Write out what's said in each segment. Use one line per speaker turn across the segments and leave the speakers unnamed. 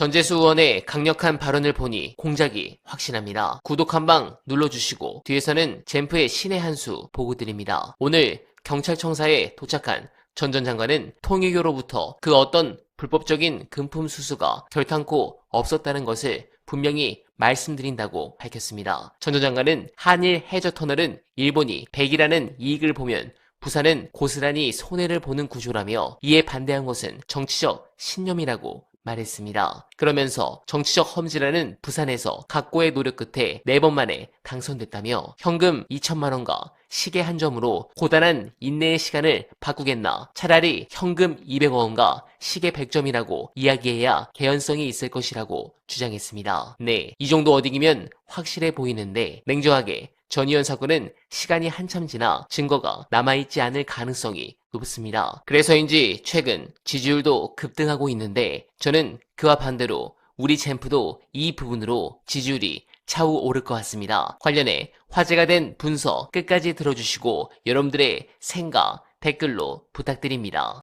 전재수 의원의 강력한 발언을 보니 공작이 확신합니다. 구독 한 방 눌러주시고 뒤에서는 젠프의 신의 한 수 보고 드립니다. 오늘 경찰청사에 도착한 전 전 장관은 통일교로부터 그 어떤 불법적인 금품 수수가 결탄코 없었다는 것을 분명히 말씀드린다고 밝혔습니다. 전 전 장관은 한일 해저터널은 일본이 백이라는 이익을 보면 부산은 고스란히 손해를 보는 구조라며 이에 반대한 것은 정치적 신념이라고 말했습니다. 그러면서 정치적 험지라는 부산에서 각고의 노력 끝에 4번 만에 당선됐다며 현금 2천만 원과 시계 한 점으로 고단한 인내의 시간을 바꾸겠나, 차라리 현금 200억 원과 시계 100점이라고 이야기해야 개연성이 있을 것이라고 주장했습니다. 네, 이 정도 어딩이면 확실해 보이는데 냉정하게 전 의원 사건은 시간이 한참 지나 증거가 남아있지 않을 가능성이 높습니다. 그래서인지 최근 지지율도 급등하고 있는데 저는 그와 반대로 우리 젠프도 이 부분으로 지지율이 차후 오를 것 같습니다. 관련해 화제가 된 분석 끝까지 들어주시고 여러분들의 생각 댓글로 부탁드립니다.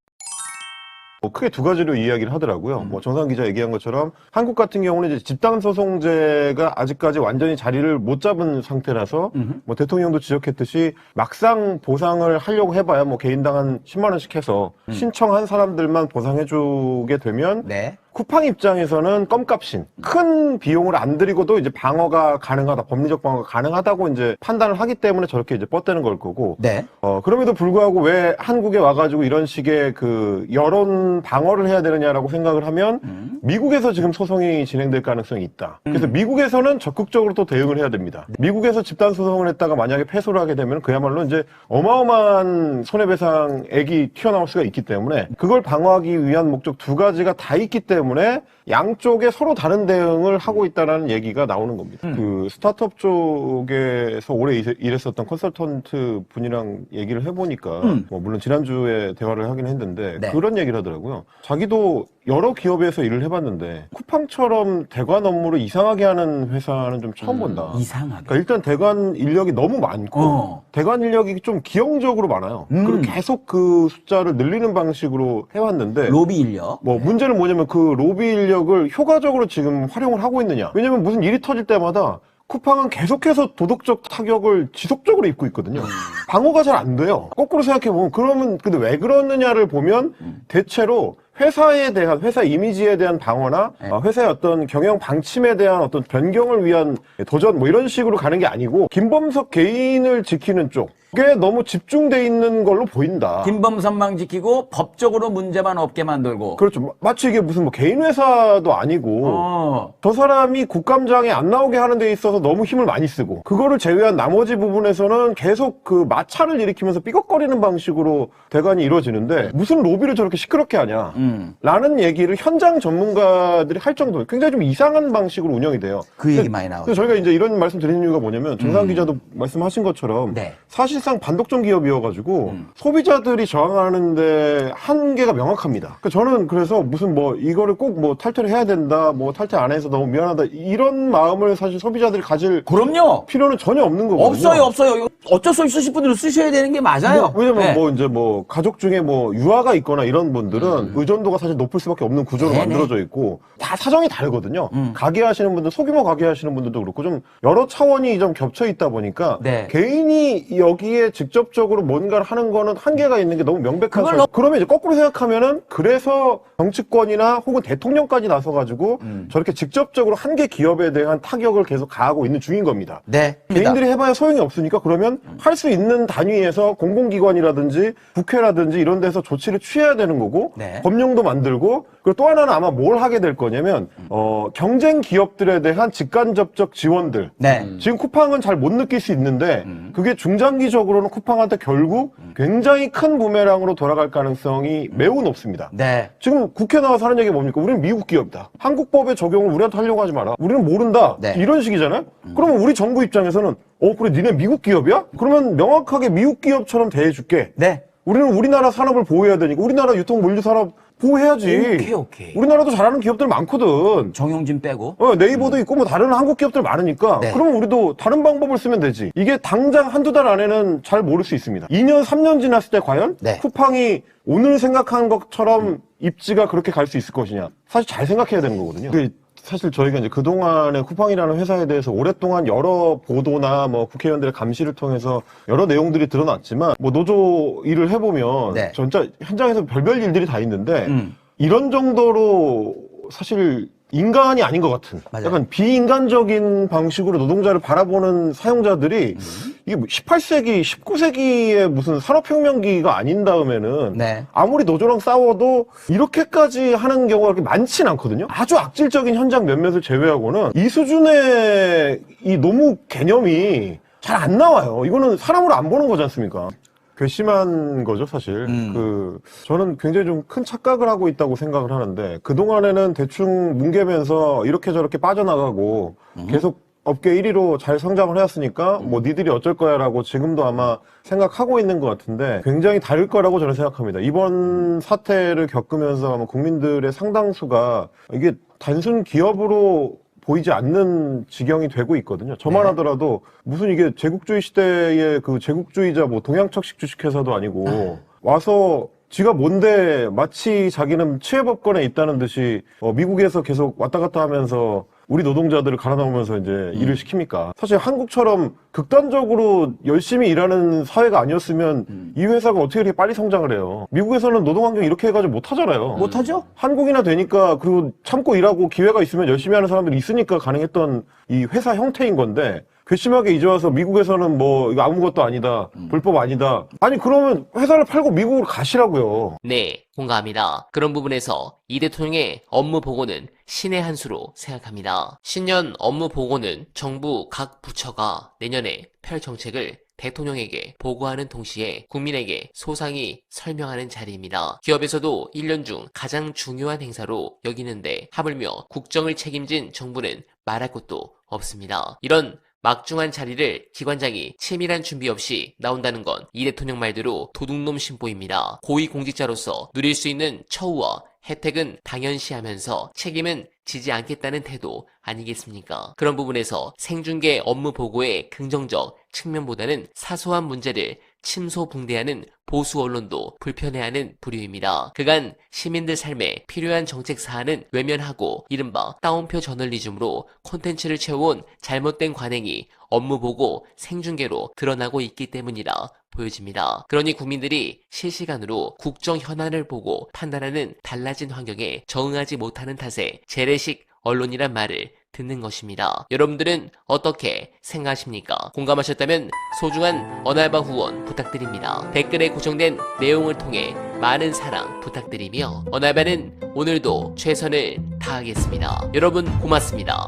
크게 두 가지로 이야기를 하더라고요. 정상 기자 얘기한 것처럼 한국 같은 경우는 이제 집단소송제가 아직까지 완전히 자리를 못 잡은 상태라서 대통령도 지적했듯이 막상 보상을 하려고 해봐야 개인당 한 10만 원씩 해서 신청한 사람들만 보상해주게 되면 쿠팡 입장에서는 껌값인 큰 비용을 안 들이고도 이제 방어가 가능하다, 법리적 방어가 가능하다고 이제 판단을 하기 때문에 저렇게 이제 뻗대는 걸 거고. 그럼에도 불구하고 왜 한국에 와가지고 이런 식의 그 여론 방어를 해야 되느냐라고 생각을 하면 미국에서 지금 소송이 진행될 가능성이 있다. 그래서 미국에서는 적극적으로 또 대응을 해야 됩니다. 미국에서 집단 소송을 했다가 만약에 패소를 하게 되면 그야말로 이제 어마어마한 손해배상액이 튀어나올 수가 있기 때문에 그걸 방어하기 위한 목적 두 가지가 다 있기 때문에 양쪽에 서로 다른 대응을 하고 있다는 얘기가 나오는 겁니다. 그 스타트업 쪽에서 오래 일했었던 컨설턴트 분이랑 얘기를 해보니까 물론 지난주에 대화를 하긴 했는데 그런 얘기를 하더라고요. 자기도 여러 기업에서 일을 해봤는데 쿠팡처럼 대관 업무를 이상하게 하는 회사는 좀 처음 본다.
이상하게.
그러니까 일단 대관 인력이 너무 많고 대관 인력이 좀 기형적으로 많아요. 그리고 계속 그 숫자를 늘리는 방식으로 해왔는데
로비 인력.
문제는 뭐냐면 그 로비 인력을 효과적으로 지금 활용을 하고 있느냐. 왜냐면 무슨 일이 터질 때마다 쿠팡은 계속해서 도덕적 타격을 지속적으로 입고 있거든요. 방어가 잘 안 돼요. 거꾸로 생각해보면 그러면 근데 왜 그러느냐를 보면 대체로 회사에 대한, 회사 이미지에 대한 방어나 회사의 어떤 경영 방침에 대한 어떤 변경을 위한 도전 이런 식으로 가는 게 아니고 김범석 개인을 지키는 쪽에 너무 집중돼 있는 걸로 보인다.
김범선만 지키고 법적으로 문제만 없게 만들고.
그렇죠. 마치 이게 무슨 개인 회사도 아니고 저 사람이 국감장에 안 나오게 하는 데 있어서 너무 힘을 많이 쓰고 그거를 제외한 나머지 부분에서는 계속 그 마찰을 일으키면서 삐걱거리는 방식으로 대관이 이루어지는데 무슨 로비를 저렇게 시끄럽게 하냐. 라는 얘기를 현장 전문가들이 할 정도로 굉장히 좀 이상한 방식으로 운영이 돼요.
그 얘기 많이 나오죠.
그래서 저희가 이제 이런 말씀 드리는 이유가 뭐냐면 정상 기자도 말씀하신 것처럼 사실상 반독점 기업이어가지고 소비자들이 저항하는데 한계가 명확합니다. 그러니까 저는 그래서 무슨 이거를 꼭 탈퇴를 해야 된다, 탈퇴 안 해서 너무 미안하다 이런 마음을 사실 소비자들이 가질
그럼요.
필요는 전혀 없는 거거든요.
없어요. 어쩔 수 없이 쓰실 분들은 쓰셔야 되는 게 맞아요.
왜냐면 이제 가족 중에 유아가 있거나 이런 분들은 의존도가 사실 높을 수밖에 없는 구조로 만들어져 있고 다 사정이 다르거든요. 가게 하시는 분들, 소규모 가게 하시는 분들도 그렇고 좀 여러 차원이 좀 겹쳐 있다 보니까 개인이 여기에 직접적으로 뭔가를 하는 거는 한계가 있는 게 너무 명백한 사실. 그러면 이제 거꾸로 생각하면은 그래서 정치권이나 혹은 대통령까지 나서가지고 저렇게 직접적으로 한 개 기업에 대한 타격을 계속 가하고 있는 중인 겁니다. 개인들이 해봐야 소용이 없으니까 그러면 할 수 있는 단위에서 공공기관이라든지 국회라든지 이런 데서 조치를 취해야 되는 거고 법령도 만들고 그리고 또 하나는 아마 뭘 하게 될 거냐면 경쟁 기업들에 대한 직간접적 지원들 지금 쿠팡은 잘 못 느낄 수 있는데 그게 중장기적으로는 쿠팡한테 결국 굉장히 큰 부메랑으로 돌아갈 가능성이 매우 높습니다. 지금 국회 나와서 하는 얘기가 뭡니까? 우리는 미국 기업이다. 한국 법의 적용을 우리한테 하려고 하지 마라. 우리는 모른다. 이런 식이잖아요. 그러면 우리 정부 입장에서는 그래 니네 미국 기업이야? 그러면 명확하게 미국 기업처럼 대해줄게. 우리는 우리나라 산업을 보호해야 되니까 우리나라 유통 물류 산업 보호해야지.
오케이.
우리나라도 잘하는 기업들 많거든.
정용진 빼고.
네이버도 있고 뭐 다른 한국 기업들 많으니까
네.
그럼 우리도 다른 방법을 쓰면 되지. 이게 당장 한두 달 안에는 잘 모를 수 있습니다. 2년, 3년 지났을 때 과연
네.
쿠팡이 오늘 생각하는 것처럼 입지가 그렇게 갈 수 있을 것이냐. 사실 잘 생각해야 되는 거거든요. 사실 저희가 이제 그동안에 쿠팡이라는 회사에 대해서 오랫동안 여러 보도나 뭐 국회의원들의 감시를 통해서 여러 내용들이 드러났지만 뭐 노조 일을 해보면
네.
진짜 현장에서 별별 일들이 다 있는데 이런 정도로 사실 인간이 아닌 것 같은
맞아요.
약간 비인간적인 방식으로 노동자를 바라보는 사용자들이 이게 18세기, 19세기의 무슨 산업혁명기가 아닌 다음에는
네.
아무리 노조랑 싸워도 이렇게까지 하는 경우가 그렇게 많지는 않거든요. 아주 악질적인 현장 몇몇을 제외하고는 이 수준의 이 노무 개념이 잘 안 나와요. 이거는 사람으로 안 보는 거지 않습니까? 괘씸한 거죠, 사실. 저는 굉장히 좀 큰 착각을 하고 있다고 생각을 하는데, 그동안에는 대충 뭉개면서 이렇게 저렇게 빠져나가고, 계속 업계 1위로 잘 성장을 해왔으니까, 뭐, 니들이 어쩔 거야 라고 지금도 아마 생각하고 있는 것 같은데, 굉장히 다를 거라고 저는 생각합니다. 이번 사태를 겪으면서 아마 국민들의 상당수가, 이게 단순 기업으로 보이지 않는 지경이 되고 있거든요. 저만
네.
하더라도 무슨 이게 제국주의 시대의 그 제국주의자 뭐 동양척식 주식회사도 아니고 와서 지가 뭔데 마치 자기는 치외법권에 있다는 듯이 미국에서 계속 왔다 갔다 하면서 우리 노동자들을 갈아넣으면서 이제 일을 시킵니까? 사실 한국처럼 극단적으로 열심히 일하는 사회가 아니었으면 이 회사가 어떻게 이렇게 빨리 성장을 해요? 미국에서는 노동환경 이렇게 해가지고 못 하잖아요.
못하죠?
한국이나 되니까 그리고 참고 일하고 기회가 있으면 열심히 하는 사람들이 있으니까 가능했던 이 회사 형태인 건데 괘씸하게 이제 와서 미국에서는 뭐 이거 아무것도 아니다. 불법 아니다. 아니 그러면 회사를 팔고 미국으로 가시라고요.
네, 공감합니다. 그런 부분에서 이 대통령의 업무 보고는 신의 한 수로 생각합니다. 신년 업무 보고는 정부 각 부처가 내년에 펼 정책을 대통령에게 보고하는 동시에 국민에게 소상히 설명하는 자리입니다. 기업에서도 1년 중 가장 중요한 행사로 여기는데 하물며 국정을 책임진 정부는 말할 것도 없습니다. 이런 막중한 자리를 기관장이 치밀한 준비 없이 나온다는 건 이 대통령 말대로 도둑놈 신보입니다. 고위공직자로서 누릴 수 있는 처우와 혜택은 당연시하면서 책임은 지지 않겠다는 태도 아니겠습니까? 그런 부분에서 생중계 업무 보고의 긍정적 측면보다는 사소한 문제를 침소붕대하는 보수 언론도 불편해하는 부류입니다. 그간 시민들 삶에 필요한 정책 사안은 외면하고 이른바 따옴표 저널리즘으로 콘텐츠를 채워온 잘못된 관행이 업무 보고 생중계로 드러나고 있기 때문이라 보여집니다. 그러니 국민들이 실시간으로 국정 현안을 보고 판단하는 달라진 환경에 적응하지 못하는 탓에 재래식 언론이란 말을 듣는 것입니다. 여러분들은 어떻게 생각하십니까? 공감하셨다면 소중한 언알바 후원 부탁드립니다. 댓글에 고정된 내용을 통해 많은 사랑 부탁드리며 언알바는 오늘도 최선을 다하겠습니다. 여러분 고맙습니다.